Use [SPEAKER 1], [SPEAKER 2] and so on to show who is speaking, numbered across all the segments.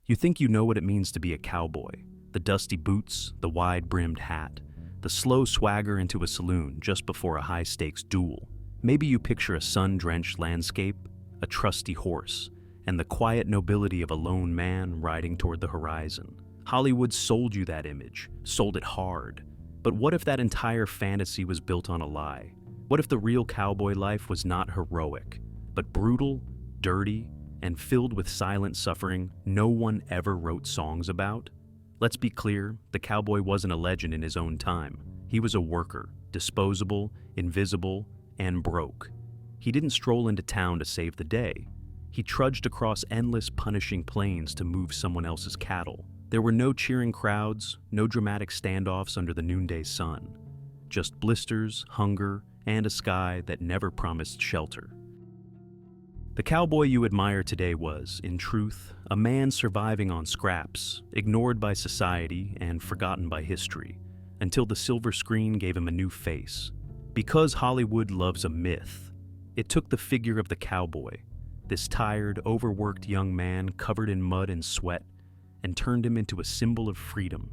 [SPEAKER 1] You think you know what it means to be a cowboy. The dusty boots, the wide-brimmed hat, the slow swagger into a saloon just before a high-stakes duel. Maybe you picture a sun-drenched landscape, a trusty horse, and the quiet nobility of a lone man riding toward the horizon. Hollywood sold you that image, sold it hard. But what if that entire fantasy was built on a lie? What if the real cowboy life was not heroic, but brutal, dirty, and filled with silent suffering no one ever wrote songs about? Let's be clear, the cowboy wasn't a legend in his own time. He was a worker, disposable, invisible, and broke. He didn't stroll into town to save the day. He trudged across endless punishing plains to move someone else's cattle. There were no cheering crowds, no dramatic standoffs under the noonday sun. Just blisters, hunger, and a sky that never promised shelter. The cowboy you admire today was, in truth, a man surviving on scraps, ignored by society and forgotten by history, until the silver screen gave him a new face. Because Hollywood loves a myth, it took the figure of the cowboy, this tired, overworked young man covered in mud and sweat, and turned him into a symbol of freedom,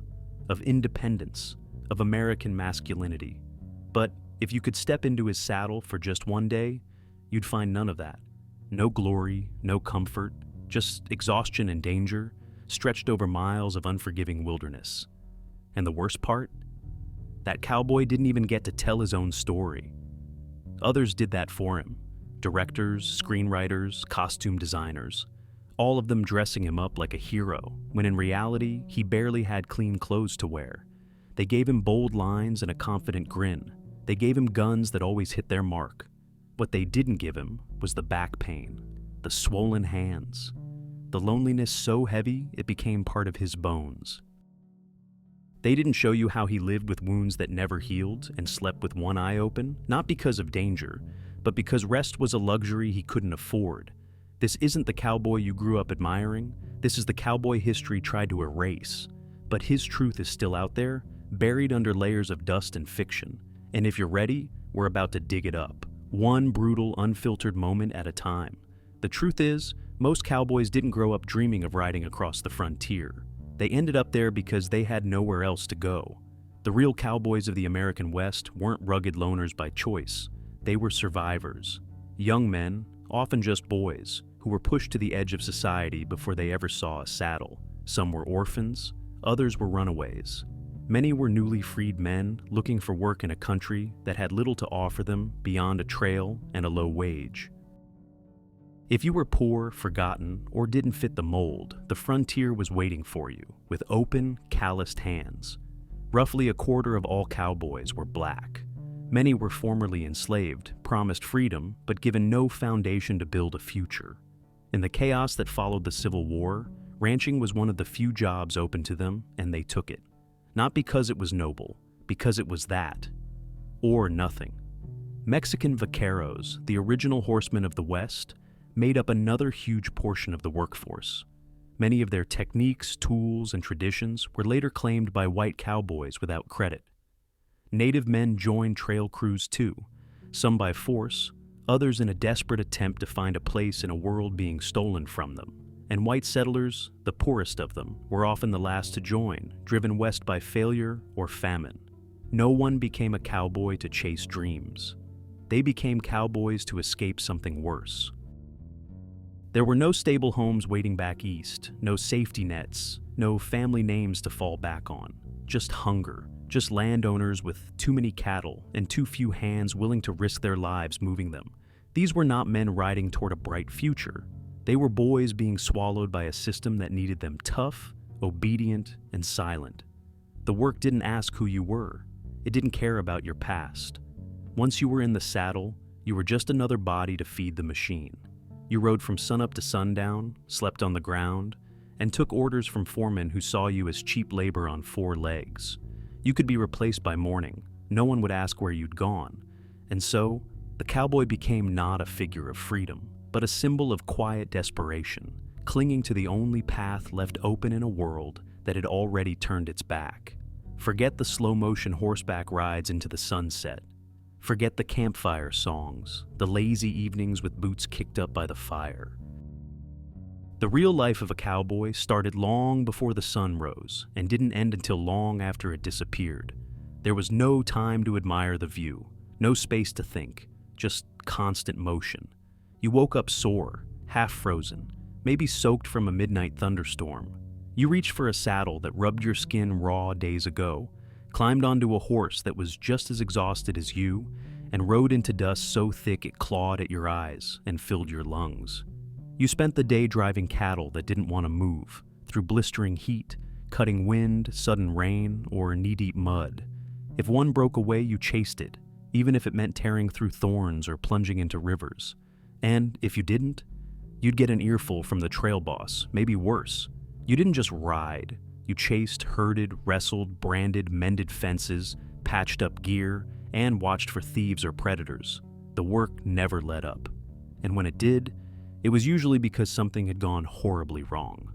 [SPEAKER 1] of independence, of American masculinity. But if you could step into his saddle for just one day, you'd find none of that. No glory, no comfort, just exhaustion and danger, stretched over miles of unforgiving wilderness. And the worst part? That cowboy didn't even get to tell his own story. Others did that for him. Directors, screenwriters, costume designers, all of them dressing him up like a hero, when in reality, he barely had clean clothes to wear. They gave him bold lines and a confident grin. They gave him guns that always hit their mark. What they didn't give him was the back pain, the swollen hands, the loneliness so heavy it became part of his bones. They didn't show you how he lived with wounds that never healed and slept with one eye open, not because of danger, but because rest was a luxury he couldn't afford. This isn't the cowboy you grew up admiring. This is the cowboy history tried to erase. But his truth is still out there, buried under layers of dust and fiction. And if you're ready, we're about to dig it up. One brutal, unfiltered moment at a time. The truth is, most cowboys didn't grow up dreaming of riding across the frontier. They ended up there because they had nowhere else to go. The real cowboys of the American West weren't rugged loners by choice. They were survivors. Young men, often just boys, who were pushed to the edge of society before they ever saw a saddle. Some were orphans, others were runaways. Many were newly freed men looking for work in a country that had little to offer them beyond a trail and a low wage. If you were poor, forgotten, or didn't fit the mold, the frontier was waiting for you, with open, calloused hands. Roughly a quarter of all cowboys were black. Many were formerly enslaved, promised freedom, but given no foundation to build a future. In the chaos that followed the Civil War, ranching was one of the few jobs open to them, and they took it. Not because it was noble, because it was that, or nothing. Mexican vaqueros, the original horsemen of the West, made up another huge portion of the workforce. Many of their techniques, tools, and traditions were later claimed by white cowboys without credit. Native men joined trail crews too, some by force, others in a desperate attempt to find a place in a world being stolen from them. And white settlers, the poorest of them, were often the last to join, driven west by failure or famine. No one became a cowboy to chase dreams. They became cowboys to escape something worse. There were no stable homes waiting back east, no safety nets, no family names to fall back on. Just hunger, just landowners with too many cattle and too few hands willing to risk their lives moving them. These were not men riding toward a bright future. They were boys being swallowed by a system that needed them tough, obedient, and silent. The work didn't ask who you were. It didn't care about your past. Once you were in the saddle, you were just another body to feed the machine. You rode from sunup to sundown, slept on the ground, and took orders from foremen who saw you as cheap labor on four legs. You could be replaced by morning. No one would ask where you'd gone. And so, the cowboy became not a figure of freedom, but a symbol of quiet desperation, clinging to the only path left open in a world that had already turned its back. Forget the slow-motion horseback rides into the sunset. Forget the campfire songs, the lazy evenings with boots kicked up by the fire. The real life of a cowboy started long before the sun rose and didn't end until long after it disappeared. There was no time to admire the view, no space to think, just constant motion. You woke up sore, half frozen, maybe soaked from a midnight thunderstorm. You reached for a saddle that rubbed your skin raw days ago, climbed onto a horse that was just as exhausted as you, and rode into dust so thick it clawed at your eyes and filled your lungs. You spent the day driving cattle that didn't want to move, through blistering heat, cutting wind, sudden rain, or knee-deep mud. If one broke away, you chased it, even if it meant tearing through thorns or plunging into rivers. And if you didn't, you'd get an earful from the trail boss, maybe worse. You didn't just ride. You chased, herded, wrestled, branded, mended fences, patched up gear, and watched for thieves or predators. The work never let up. And when it did, it was usually because something had gone horribly wrong.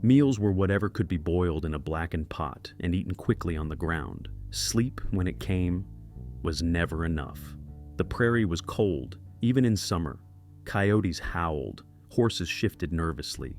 [SPEAKER 1] Meals were whatever could be boiled in a blackened pot and eaten quickly on the ground. Sleep, when it came, was never enough. The prairie was cold, even in summer. Coyotes howled, horses shifted nervously.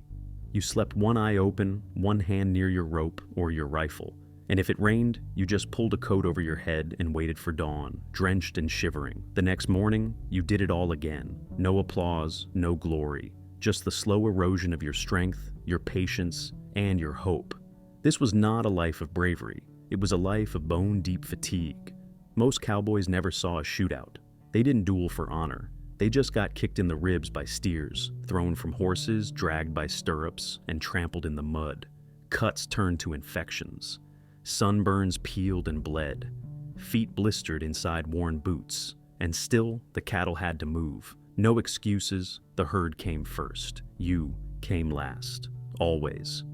[SPEAKER 1] You slept one eye open, one hand near your rope or your rifle. And if it rained, you just pulled a coat over your head and waited for dawn, drenched and shivering. The next morning, you did it all again. No applause, no glory. Just the slow erosion of your strength, your patience, and your hope. This was not a life of bravery. It was a life of bone-deep fatigue. Most cowboys never saw a shootout. They didn't duel for honor. They just got kicked in the ribs by steers, thrown from horses, dragged by stirrups, and trampled in the mud. Cuts turned to infections. Sunburns peeled and bled. Feet blistered inside worn boots. And still, the cattle had to move. No excuses, the herd came first. You came last. Always.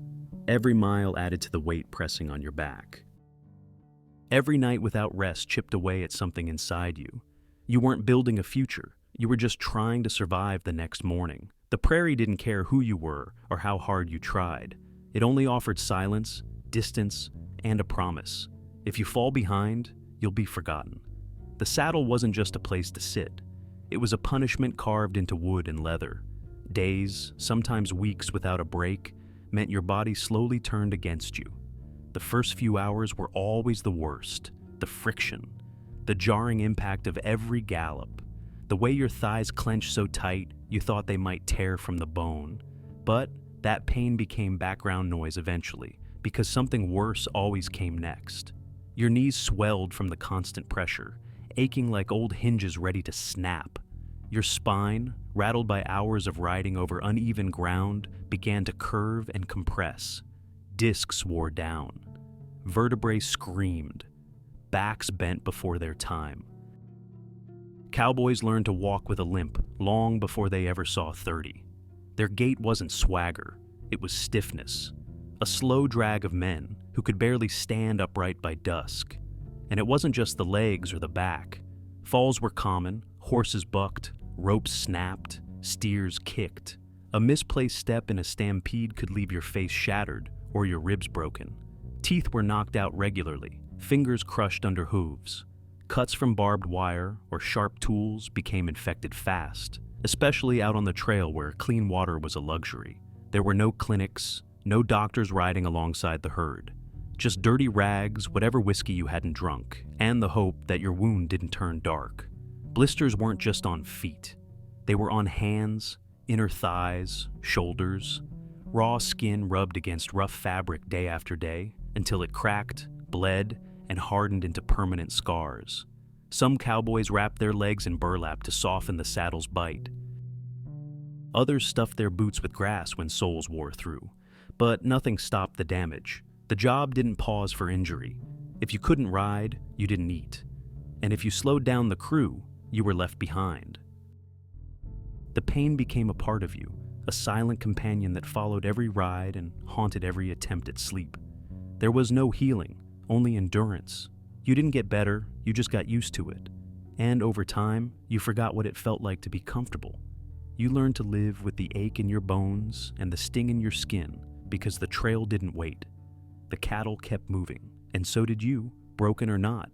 [SPEAKER 1] Every mile added to the weight pressing on your back. Every night without rest chipped away at something inside you. You weren't building a future. You were just trying to survive the next morning. The prairie didn't care who you were or how hard you tried. It only offered silence, distance, and a promise. If you fall behind, you'll be forgotten. The saddle wasn't just a place to sit. It was a punishment carved into wood and leather. Days, sometimes weeks without a break, meant your body slowly turned against you. The first few hours were always the worst. The friction, the jarring impact of every gallop, the way your thighs clenched so tight you thought they might tear from the bone. But that pain became background noise eventually, because something worse always came next. Your knees swelled from the constant pressure, aching like old hinges ready to snap. Your spine, rattled by hours of riding over uneven ground, began to curve and compress. Discs wore down. Vertebrae screamed. Backs bent before their time. Cowboys learned to walk with a limp long before they ever saw 30. Their gait wasn't swagger, it was stiffness. A slow drag of men who could barely stand upright by dusk. And it wasn't just the legs or the back. Falls were common, horses bucked, ropes snapped, steers kicked. A misplaced step in a stampede could leave your face shattered or your ribs broken. Teeth were knocked out regularly, fingers crushed under hooves. Cuts from barbed wire or sharp tools became infected fast, especially out on the trail where clean water was a luxury. There were no clinics, no doctors riding alongside the herd. Just dirty rags, whatever whiskey you hadn't drunk, and the hope that your wound didn't turn dark. Blisters weren't just on feet. They were on hands, inner thighs, shoulders. Raw skin rubbed against rough fabric day after day until it cracked, bled, and hardened into permanent scars. Some cowboys wrapped their legs in burlap to soften the saddle's bite. Others stuffed their boots with grass when soles wore through. But nothing stopped the damage. The job didn't pause for injury. If you couldn't ride, you didn't eat. And if you slowed down the crew, you were left behind. The pain became a part of you, a silent companion that followed every ride and haunted every attempt at sleep. There was no healing, only endurance. You didn't get better, you just got used to it. And over time, you forgot what it felt like to be comfortable. You learned to live with the ache in your bones and the sting in your skin because the trail didn't wait. The cattle kept moving, and so did you, broken or not.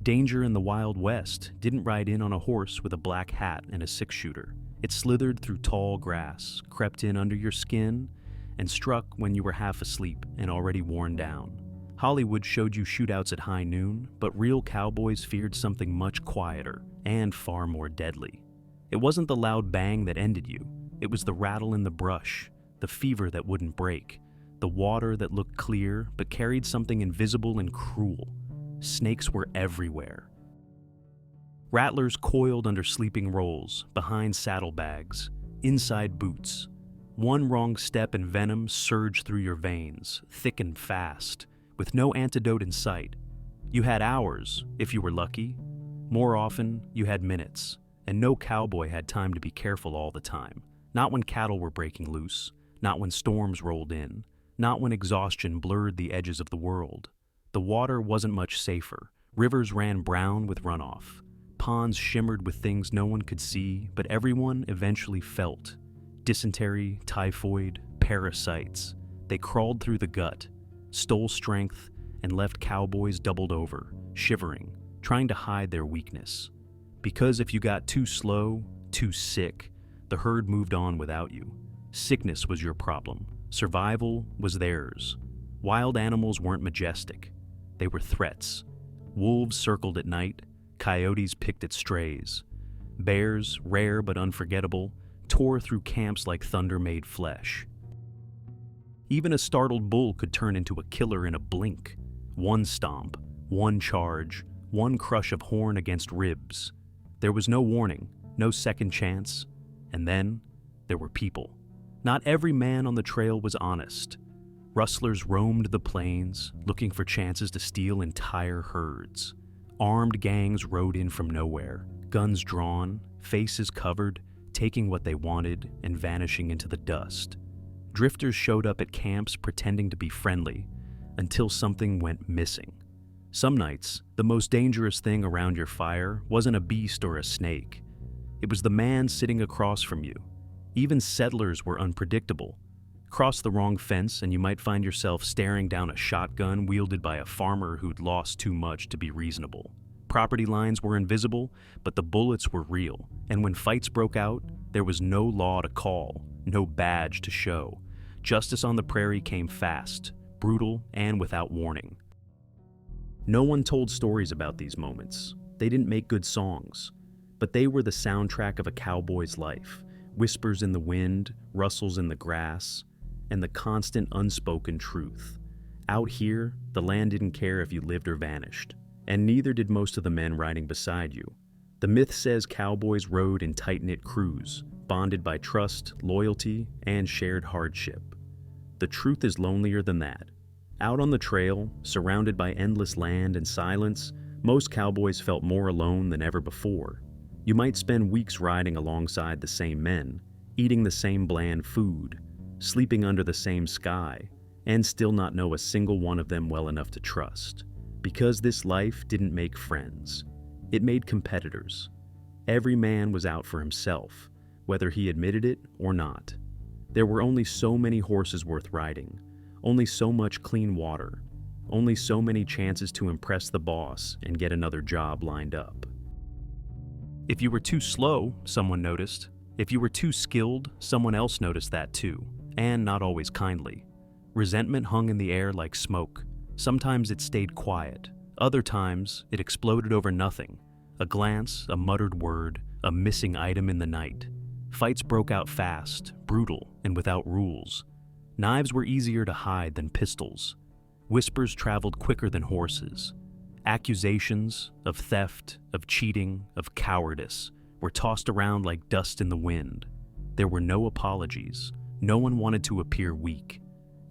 [SPEAKER 1] Danger in the Wild West didn't ride in on a horse with a black hat and a six-shooter. It slithered through tall grass, crept in under your skin, and struck when you were half asleep and already worn down. Hollywood showed you shootouts at high noon, but real cowboys feared something much quieter and far more deadly. It wasn't the loud bang that ended you. It was the rattle in the brush, the fever that wouldn't break, the water that looked clear but carried something invisible and cruel. Snakes were everywhere. Rattlers coiled under sleeping rolls, behind saddlebags, inside boots. One wrong step and venom surged through your veins, thick and fast, with no antidote in sight. You had hours, if you were lucky. More often, you had minutes, and no cowboy had time to be careful all the time. Not when cattle were breaking loose, not when storms rolled in, not when exhaustion blurred the edges of the world. The water wasn't much safer. Rivers ran brown with runoff. Ponds shimmered with things no one could see, but everyone eventually felt. Dysentery, typhoid, parasites. They crawled through the gut, stole strength, and left cowboys doubled over, shivering, trying to hide their weakness. Because if you got too slow, too sick, the herd moved on without you. Sickness was your problem. Survival was theirs. Wild animals weren't majestic. They were threats. Wolves circled at night. Coyotes picked at strays. Bears, rare but unforgettable, tore through camps like thunder-made flesh. Even a startled bull could turn into a killer in a blink. One stomp, one charge, one crush of horn against ribs. There was no warning, no second chance. And then, there were people. Not every man on the trail was honest. Rustlers roamed the plains, looking for chances to steal entire herds. Armed gangs rode in from nowhere, guns drawn, faces covered, taking what they wanted and vanishing into the dust. Drifters showed up at camps pretending to be friendly, until something went missing. Some nights, the most dangerous thing around your fire wasn't a beast or a snake. It was the man sitting across from you. Even settlers were unpredictable. Cross the wrong fence and you might find yourself staring down a shotgun wielded by a farmer who'd lost too much to be reasonable. Property lines were invisible, but the bullets were real, and when fights broke out, there was no law to call, no badge to show. Justice on the prairie came fast, brutal, and without warning. No one told stories about these moments. They didn't make good songs, but they were the soundtrack of a cowboy's life. Whispers in the wind, rustles in the grass, and the constant unspoken truth. Out here, the land didn't care if you lived or vanished, and neither did most of the men riding beside you. The myth says cowboys rode in tight-knit crews, bonded by trust, loyalty, and shared hardship. The truth is lonelier than that. Out on the trail, surrounded by endless land and silence, most cowboys felt more alone than ever before. You might spend weeks riding alongside the same men, eating the same bland food, sleeping under the same sky, and still not know a single one of them well enough to trust. Because this life didn't make friends. It made competitors. Every man was out for himself, whether he admitted it or not. There were only so many horses worth riding, only so much clean water, only so many chances to impress the boss and get another job lined up. If you were too slow, someone noticed. If you were too skilled, someone else noticed that too, and not always kindly. Resentment hung in the air like smoke. Sometimes it stayed quiet. Other times, it exploded over nothing. A glance, a muttered word, a missing item in the night. Fights broke out fast, brutal, and without rules. Knives were easier to hide than pistols. Whispers traveled quicker than horses. Accusations of theft, of cheating, of cowardice were tossed around like dust in the wind. There were no apologies. No one wanted to appear weak.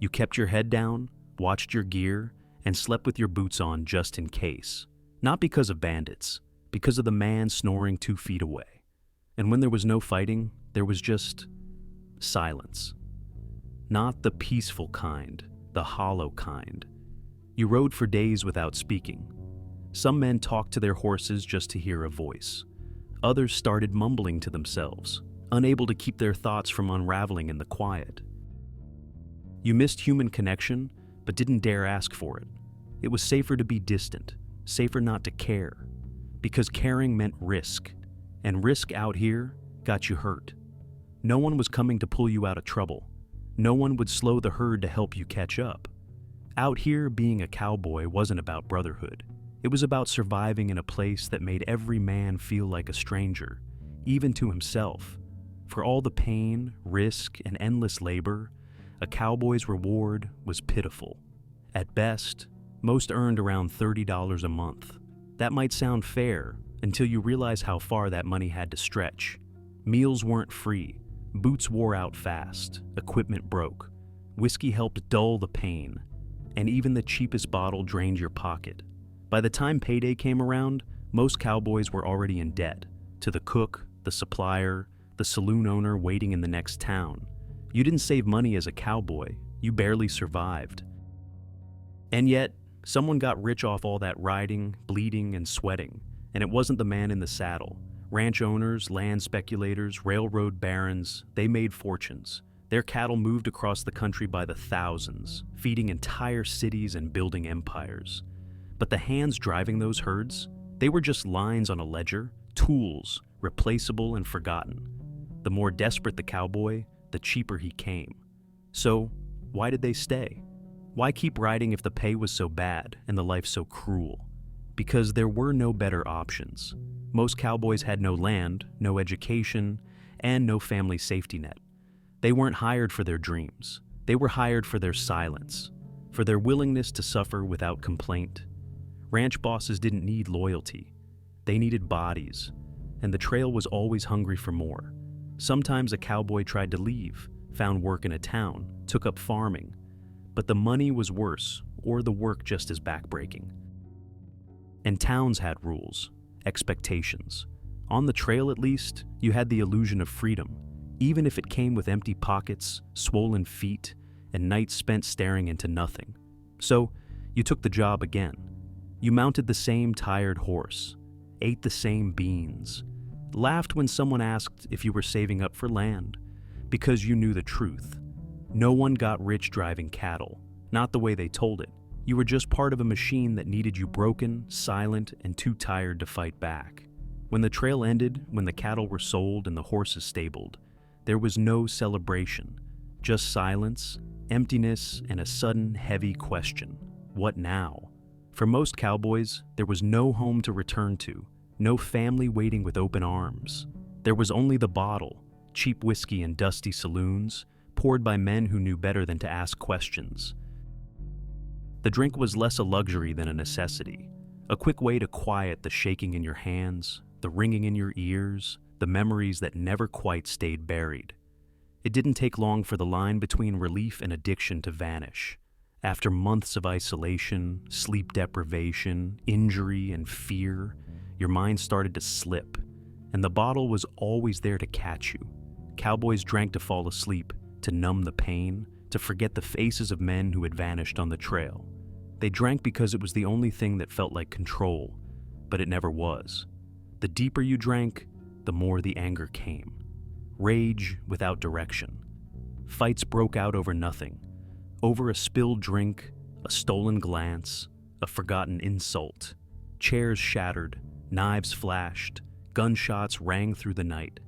[SPEAKER 1] You kept your head down, watched your gear, and slept with your boots on just in case. Not because of bandits, because of the man snoring 2 feet away. And when there was no fighting, there was just silence. Not the peaceful kind, the hollow kind. You rode for days without speaking. Some men talked to their horses just to hear a voice. Others started mumbling to themselves, unable to keep their thoughts from unraveling in the quiet. You missed human connection, but didn't dare ask for it. It was safer to be distant, safer not to care, because caring meant risk, and risk out here got you hurt. No one was coming to pull you out of trouble. No one would slow the herd to help you catch up. Out here, being a cowboy wasn't about brotherhood. It was about surviving in a place that made every man feel like a stranger, even to himself. For all the pain, risk, and endless labor, a cowboy's reward was pitiful. At best, most earned around $30 a month. That might sound fair until you realize how far that money had to stretch. Meals weren't free, boots wore out fast, equipment broke, whiskey helped dull the pain, and even the cheapest bottle drained your pocket. By the time payday came around, most cowboys were already in debt, to the cook, the supplier, the saloon owner waiting in the next town. You didn't save money as a cowboy, you barely survived. And yet, someone got rich off all that riding, bleeding, and sweating, and it wasn't the man in the saddle. Ranch owners, land speculators, railroad barons, they made fortunes. Their cattle moved across the country by the thousands, feeding entire cities and building empires. But the hands driving those herds, they were just lines on a ledger, tools, replaceable and forgotten. The more desperate the cowboy, the cheaper he came. So, why did they stay? Why keep riding if the pay was so bad and the life so cruel? Because there were no better options. Most cowboys had no land, no education, and no family safety net. They weren't hired for their dreams. They were hired for their silence, for their willingness to suffer without complaint. Ranch bosses didn't need loyalty. They needed bodies, and the trail was always hungry for more. Sometimes a cowboy tried to leave, found work in a town, took up farming, but the money was worse, or the work just as backbreaking. And towns had rules, expectations. On the trail, at least, you had the illusion of freedom, even if it came with empty pockets, swollen feet, and nights spent staring into nothing. So, you took the job again. You mounted the same tired horse, ate the same beans, laughed when someone asked if you were saving up for land, because you knew the truth. No one got rich driving cattle, not the way they told it. You were just part of a machine that needed you broken, silent, and too tired to fight back. When the trail ended, when the cattle were sold and the horses stabled, there was no celebration, just silence, emptiness, and a sudden, heavy question. What now? For most cowboys, there was no home to return to, no family waiting with open arms. There was only the bottle, cheap whiskey in dusty saloons, poured by men who knew better than to ask questions. The drink was less a luxury than a necessity, a quick way to quiet the shaking in your hands, the ringing in your ears, the memories that never quite stayed buried. It didn't take long for the line between relief and addiction to vanish. After months of isolation, sleep deprivation, injury, and fear, your mind started to slip, and the bottle was always there to catch you. Cowboys drank to fall asleep, to numb the pain, to forget the faces of men who had vanished on the trail. They drank because it was the only thing that felt like control, but it never was. The deeper you drank, the more the anger came. Rage without direction. Fights broke out over nothing. Over a spilled drink, a stolen glance, a forgotten insult. Chairs shattered, knives flashed, gunshots rang through the night.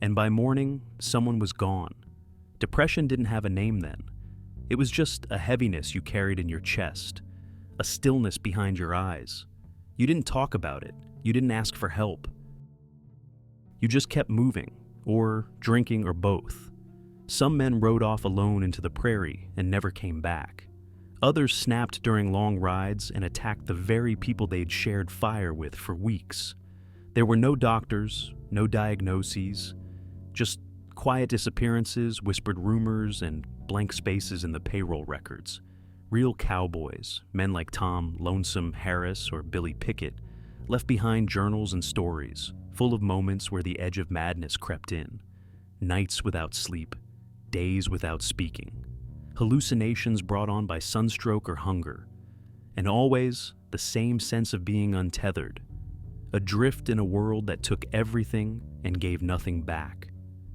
[SPEAKER 1] And by morning, someone was gone. Depression didn't have a name then. It was just a heaviness you carried in your chest, a stillness behind your eyes. You didn't talk about it. You didn't ask for help. You just kept moving, or drinking, or both. Some men rode off alone into the prairie and never came back. Others snapped during long rides and attacked the very people they'd shared fire with for weeks. There were no doctors, no diagnoses, just quiet disappearances, whispered rumors, and blank spaces in the payroll records. Real cowboys, men like Tom Lonesome Harris or Billy Pickett, left behind journals and stories, full of moments where the edge of madness crept in. Nights without sleep, days without speaking, hallucinations brought on by sunstroke or hunger, and always the same sense of being untethered, adrift in a world that took everything and gave nothing back.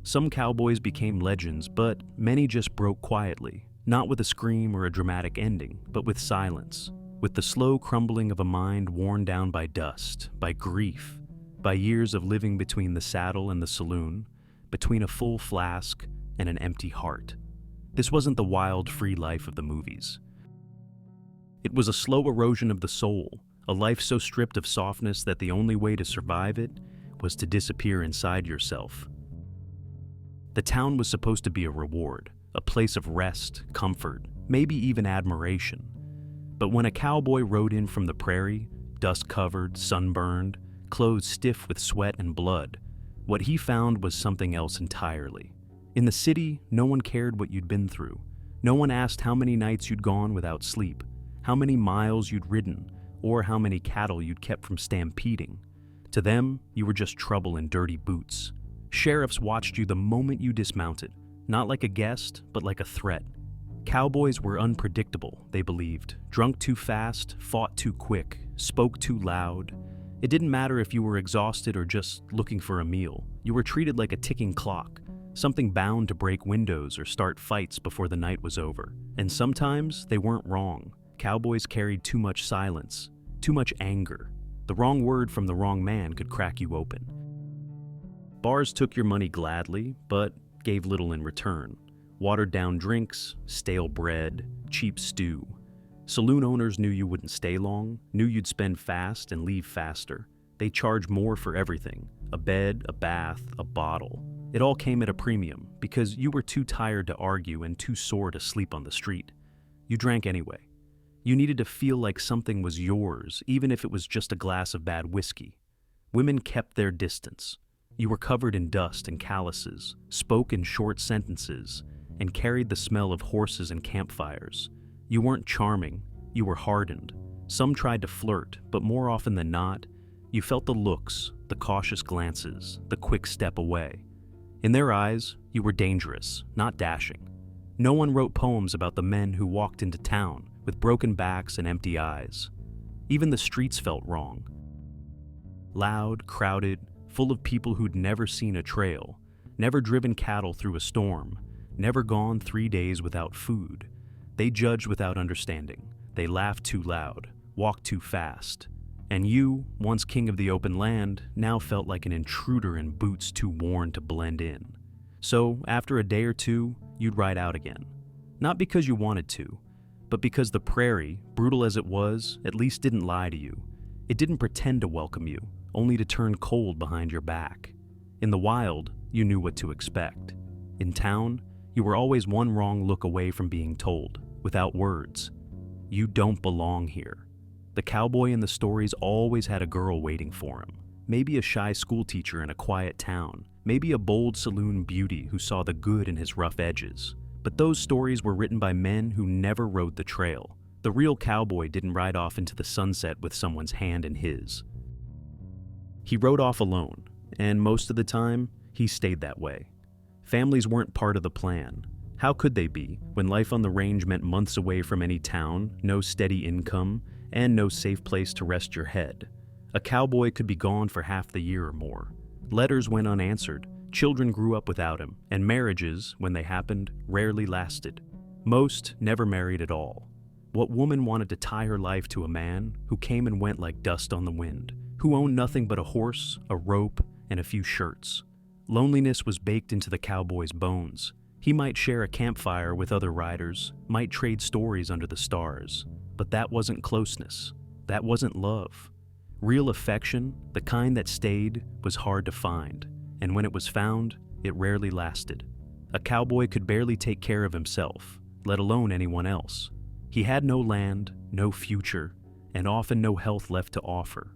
[SPEAKER 1] Some cowboys became legends, but many just broke quietly, not with a scream or a dramatic ending, but with silence, with the slow crumbling of a mind worn down by dust, by grief, by years of living between the saddle and the saloon, between a full flask and an empty heart. This wasn't the wild, free life of the movies. It was a slow erosion of the soul, a life so stripped of softness that the only way to survive it was to disappear inside yourself. The town was supposed to be a reward, a place of rest, comfort, maybe even admiration. But when a cowboy rode in from the prairie, dust-covered, sunburned, clothes stiff with sweat and blood, what he found was something else entirely. In the city, no one cared what you'd been through. No one asked how many nights you'd gone without sleep, how many miles you'd ridden, or how many cattle you'd kept from stampeding. To them, you were just trouble in dirty boots. Sheriffs watched you the moment you dismounted, not like a guest, but like a threat. Cowboys were unpredictable, they believed, drunk too fast, fought too quick, spoke too loud. It didn't matter if you were exhausted or just looking for a meal. You were treated like a ticking clock, something bound to break windows or start fights before the night was over. And sometimes they weren't wrong. Cowboys carried too much silence, too much anger. The wrong word from the wrong man could crack you open. Bars took your money gladly, but gave little in return. Watered-down drinks, stale bread, cheap stew. Saloon owners knew you wouldn't stay long, knew you'd spend fast and leave faster. They charged more for everything: a bed, a bath, a bottle. It all came at a premium because you were too tired to argue and too sore to sleep on the street. You drank anyway. You needed to feel like something was yours, even if it was just a glass of bad whiskey. Women kept their distance. You were covered in dust and calluses, spoke in short sentences, and carried the smell of horses and campfires. You weren't charming, you were hardened. Some tried to flirt, but more often than not, you felt the looks, the cautious glances, the quick step away. In their eyes, you were dangerous, not dashing. No one wrote poems about the men who walked into town with broken backs and empty eyes. Even the streets felt wrong. Loud, crowded, full of people who'd never seen a trail, never driven cattle through a storm, never gone 3 days without food. They judged without understanding. They laughed too loud, walked too fast. And you, once king of the open land, now felt like an intruder in boots too worn to blend in. So, after a day or two, you'd ride out again. Not because you wanted to, but because the prairie, brutal as it was, at least didn't lie to you. It didn't pretend to welcome you, only to turn cold behind your back. In the wild, you knew what to expect. In town, you were always one wrong look away from being told, without words, you don't belong here. The cowboy in the stories always had a girl waiting for him. Maybe a shy schoolteacher in a quiet town. Maybe a bold saloon beauty who saw the good in his rough edges. But those stories were written by men who never rode the trail. The real cowboy didn't ride off into the sunset with someone's hand in his. He rode off alone, and most of the time, he stayed that way. Families weren't part of the plan. How could they be, when life on the range meant months away from any town, no steady income, and no safe place to rest your head? A cowboy could be gone for half the year or more. Letters went unanswered, children grew up without him, and marriages, when they happened, rarely lasted. Most never married at all. What woman wanted to tie her life to a man who came and went like dust on the wind, who owned nothing but a horse, a rope, and a few shirts? Loneliness was baked into the cowboy's bones. He might share a campfire with other riders, might trade stories under the stars, but that wasn't closeness. That wasn't love. Real affection, the kind that stayed, was hard to find, and when it was found, it rarely lasted. A cowboy could barely take care of himself, let alone anyone else. He had no land, no future, and often no health left to offer.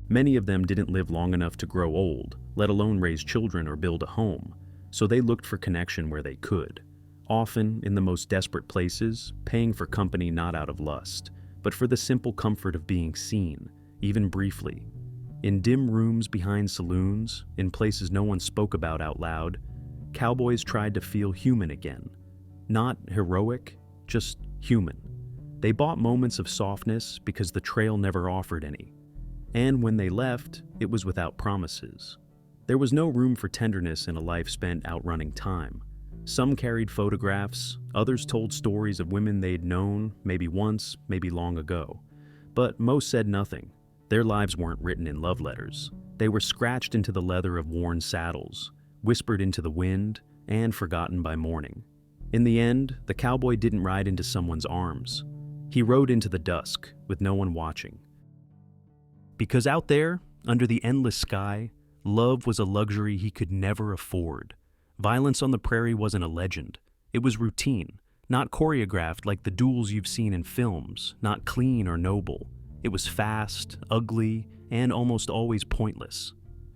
[SPEAKER 1] Many of them didn't live long enough to grow old, let alone raise children or build a home, so they looked for connection where they could, often in the most desperate places, paying for company not out of lust, but for the simple comfort of being seen, even briefly. In dim rooms behind saloons, in places no one spoke about out loud, cowboys tried to feel human again. Not heroic, just human. They bought moments of softness because the trail never offered any. And when they left, it was without promises. There was no room for tenderness in a life spent outrunning time. Some carried photographs, others told stories of women they'd known, maybe once, maybe long ago. But most said nothing. Their lives weren't written in love letters. They were scratched into the leather of worn saddles, whispered into the wind, and forgotten by morning. In the end, the cowboy didn't ride into someone's arms. He rode into the dusk, with no one watching. Because out there, under the endless sky, love was a luxury he could never afford. Violence on the prairie wasn't a legend. It was routine, not choreographed like the duels you've seen in films, not clean or noble. It was fast, ugly, and almost always pointless.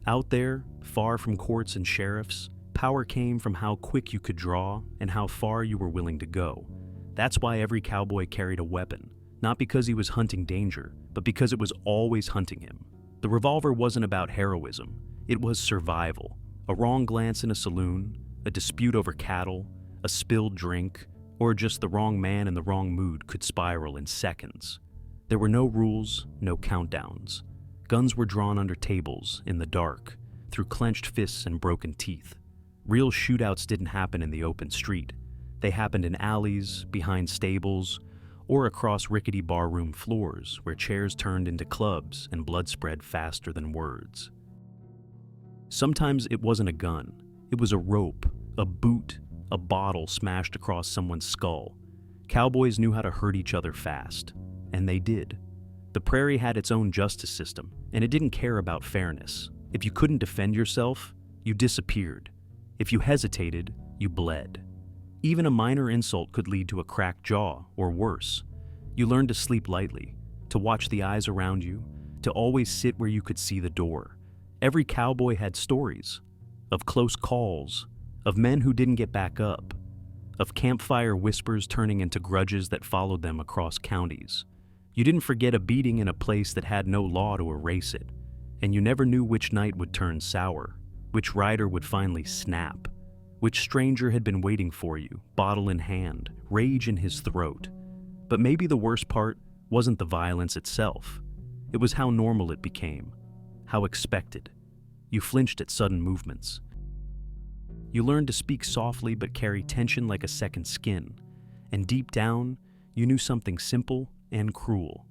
[SPEAKER 1] Out there, far from courts and sheriffs, power came from how quick you could draw and how far you were willing to go. That's why every cowboy carried a weapon, not because he was hunting danger, but because it was always hunting him. The revolver wasn't about heroism, it was survival. A wrong glance in a saloon, a dispute over cattle, a spilled drink, or just the wrong man in the wrong mood could spiral in seconds. There were no rules, no countdowns. Guns were drawn under tables, in the dark, through clenched fists and broken teeth. Real shootouts didn't happen in the open street. They happened in alleys, behind stables, or across rickety barroom floors where chairs turned into clubs and blood spread faster than words. Sometimes it wasn't a gun. It was a rope, a boot, a bottle smashed across someone's skull. Cowboys knew how to hurt each other fast, and they did. The prairie had its own justice system, and it didn't care about fairness. If you couldn't defend yourself, you disappeared. If you hesitated, you bled. Even a minor insult could lead to a cracked jaw, or worse. You learned to sleep lightly, to watch the eyes around you, to always sit where you could see the door. Every cowboy had stories, of close calls, of men who didn't get back up, of campfire whispers turning into grudges that followed them across counties. You didn't forget a beating in a place that had no law to erase it, and you never knew which night would turn sour, which rider would finally snap, which stranger had been waiting for you, bottle in hand, rage in his throat. But maybe the worst part wasn't the violence itself. It was how normal it became, how expected. You flinched at sudden movements. You learned to speak softly but carry tension like a second skin, and deep down, you knew something simple and cruel.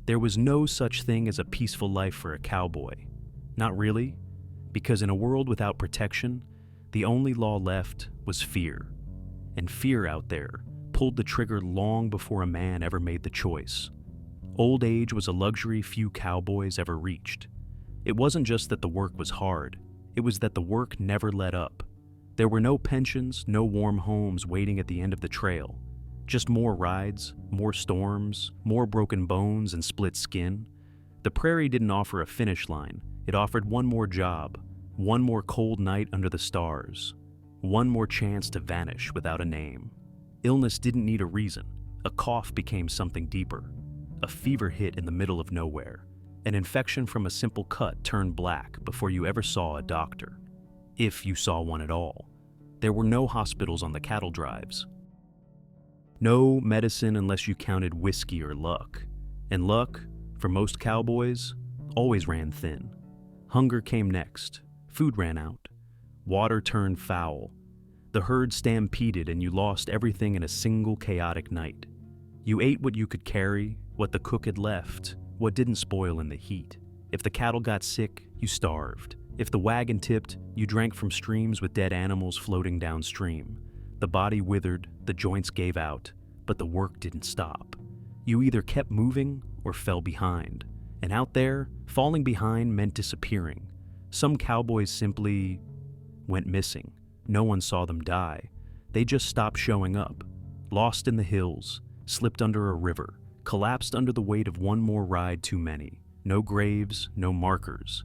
[SPEAKER 1] There was no such thing as a peaceful life for a cowboy. Not really, because in a world without protection, the only law left was fear. And fear out there pulled the trigger long before a man ever made the choice. Old age was a luxury few cowboys ever reached. It wasn't just that the work was hard, it was that the work never let up. There were no pensions, no warm homes waiting at the end of the trail. Just more rides, more storms, more broken bones and split skin. The prairie didn't offer a finish line, it offered one more job, one more cold night under the stars, one more chance to vanish without a name. Illness didn't need a reason. A cough became something deeper. A fever hit in the middle of nowhere. An infection from a simple cut turned black before you ever saw a doctor. If you saw one at all. There were no hospitals on the cattle drives. No medicine unless you counted whiskey or luck. And luck, for most cowboys, always ran thin. Hunger came next. Food ran out. Water turned foul. The herd stampeded and you lost everything in a single chaotic night. You ate what you could carry, what the cook had left, what didn't spoil in the heat. If the cattle got sick, you starved. If the wagon tipped, you drank from streams with dead animals floating downstream. The body withered, the joints gave out, but the work didn't stop. You either kept moving or fell behind. And out there, falling behind meant disappearing. Some cowboys simply went missing. No one saw them die. They just stopped showing up. Lost in the hills, slipped under a river, collapsed under the weight of one more ride too many. No graves, no markers.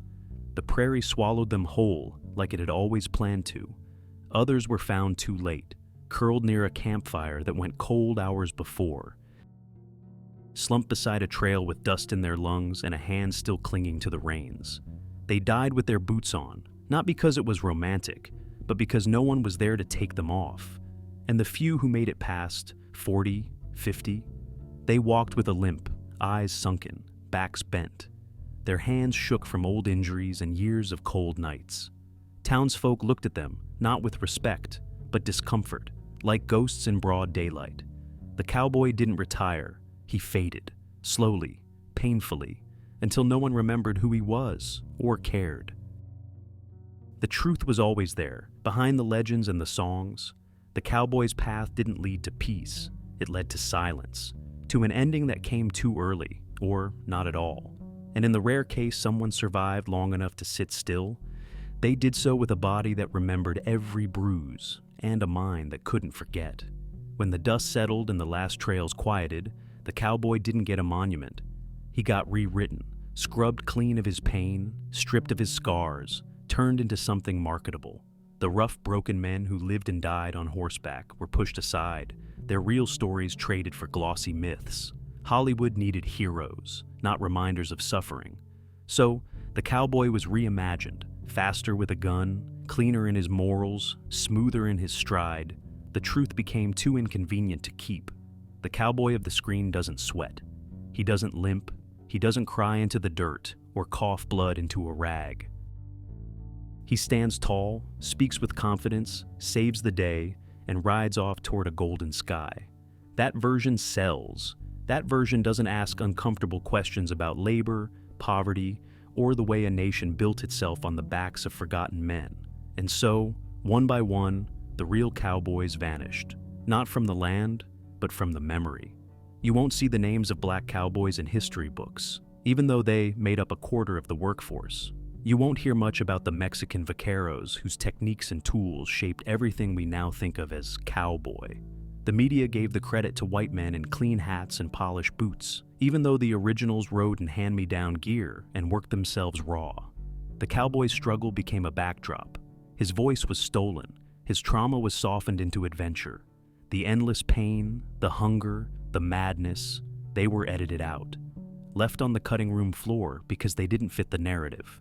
[SPEAKER 1] The prairie swallowed them whole, like it had always planned to. Others were found too late, curled near a campfire that went cold hours before. Slumped beside a trail with dust in their lungs and a hand still clinging to the reins. They died with their boots on, not because it was romantic, but because no one was there to take them off. And the few who made it past 40, 50, they walked with a limp, eyes sunken, backs bent. Their hands shook from old injuries and years of cold nights. Townsfolk looked at them, not with respect, but discomfort, like ghosts in broad daylight. The cowboy didn't retire. He faded, slowly, painfully, until no one remembered who he was or cared. The truth was always there, behind the legends and the songs. The cowboy's path didn't lead to peace, it led to silence, to an ending that came too early, or not at all. And in the rare case someone survived long enough to sit still, they did so with a body that remembered every bruise and a mind that couldn't forget. When the dust settled and the last trails quieted, the cowboy didn't get a monument. He got rewritten, scrubbed clean of his pain, stripped of his scars, turned into something marketable. The rough, broken men who lived and died on horseback were pushed aside, their real stories traded for glossy myths. Hollywood needed heroes, not reminders of suffering. So, the cowboy was reimagined, faster with a gun, cleaner in his morals, smoother in his stride. The truth became too inconvenient to keep. The cowboy of the screen doesn't sweat. He doesn't limp. He doesn't cry into the dirt or cough blood into a rag. He stands tall, speaks with confidence, saves the day, and rides off toward a golden sky. That version sells. That version doesn't ask uncomfortable questions about labor, poverty, or the way a nation built itself on the backs of forgotten men. And so, one by one, the real cowboys vanished. Not from the land, but from the memory. You won't see the names of black cowboys in history books, even though they made up a quarter of the workforce. You won't hear much about the Mexican vaqueros whose techniques and tools shaped everything we now think of as cowboy. The media gave the credit to white men in clean hats and polished boots, even though the originals rode in hand-me-down gear and worked themselves raw. The cowboy's struggle became a backdrop. His voice was stolen. His trauma was softened into adventure. The endless pain, the hunger, the madness, they were edited out, left on the cutting room floor because they didn't fit the narrative.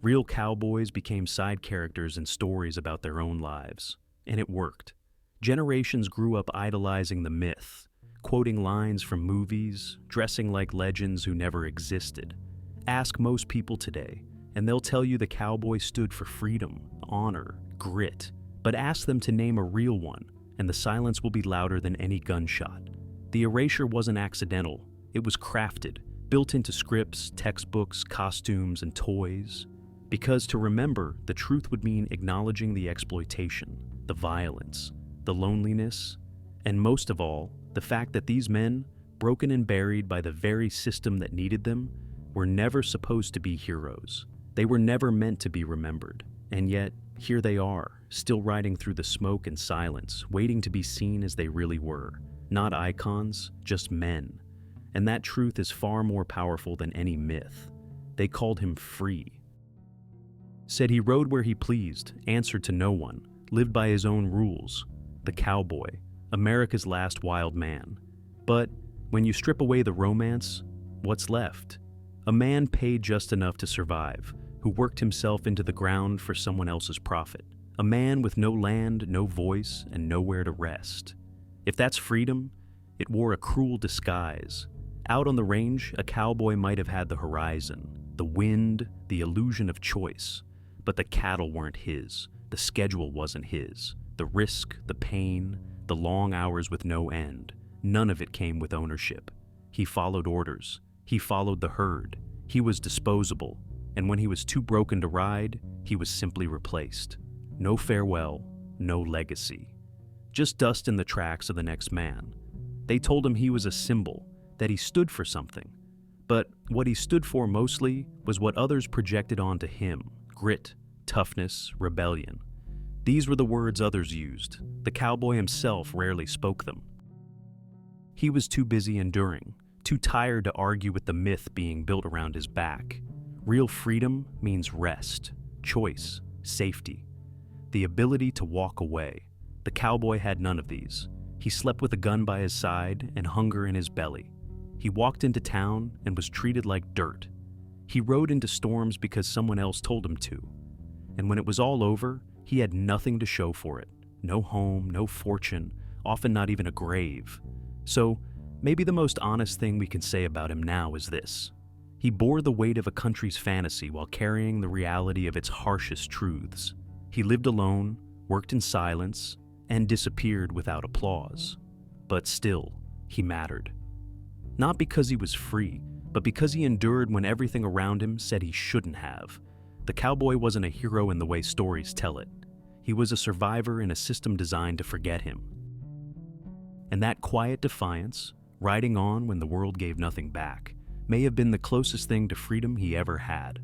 [SPEAKER 1] Real cowboys became side characters in stories about their own lives, and it worked. Generations grew up idolizing the myth, quoting lines from movies, dressing like legends who never existed. Ask most people today, and they'll tell you the cowboy stood for freedom, honor, grit. But ask them to name a real one, and the silence will be louder than any gunshot. The erasure wasn't accidental. It was crafted, built into scripts, textbooks, costumes, and toys. Because to remember the truth would mean acknowledging the exploitation, the violence, the loneliness, and most of all, the fact that these men, broken and buried by the very system that needed them, were never supposed to be heroes. They were never meant to be remembered. And yet, here they are, still riding through the smoke and silence, waiting to be seen as they really were. Not icons, just men. And that truth is far more powerful than any myth. They called him free. Said he rode where he pleased, answered to no one, lived by his own rules. The cowboy, America's last wild man. But when you strip away the romance, what's left? A man paid just enough to survive, who worked himself into the ground for someone else's profit. A man with no land, no voice, and nowhere to rest. If that's freedom, it wore a cruel disguise. Out on the range, a cowboy might have had the horizon, the wind, the illusion of choice. But the cattle weren't his, the schedule wasn't his, the risk, the pain, the long hours with no end, none of it came with ownership. He followed orders, he followed the herd, he was disposable, and when he was too broken to ride, he was simply replaced. No farewell, no legacy. Just dust in the tracks of the next man. They told him he was a symbol, that he stood for something. But what he stood for mostly was what others projected onto him. Grit, toughness, rebellion. These were the words others used. The cowboy himself rarely spoke them. He was too busy enduring, too tired to argue with the myth being built around his back. Real freedom means rest, choice, safety, the ability to walk away. The cowboy had none of these. He slept with a gun by his side and hunger in his belly. He walked into town and was treated like dirt. He rode into storms because someone else told him to. And when it was all over, he had nothing to show for it. No home, no fortune, often not even a grave. So, maybe the most honest thing we can say about him now is this. He bore the weight of a country's fantasy while carrying the reality of its harshest truths. He lived alone, worked in silence, and disappeared without applause. But still, he mattered. Not because he was free, but because he endured when everything around him said he shouldn't have. The cowboy wasn't a hero in the way stories tell it. He was a survivor in a system designed to forget him. And that quiet defiance, riding on when the world gave nothing back, may have been the closest thing to freedom he ever had.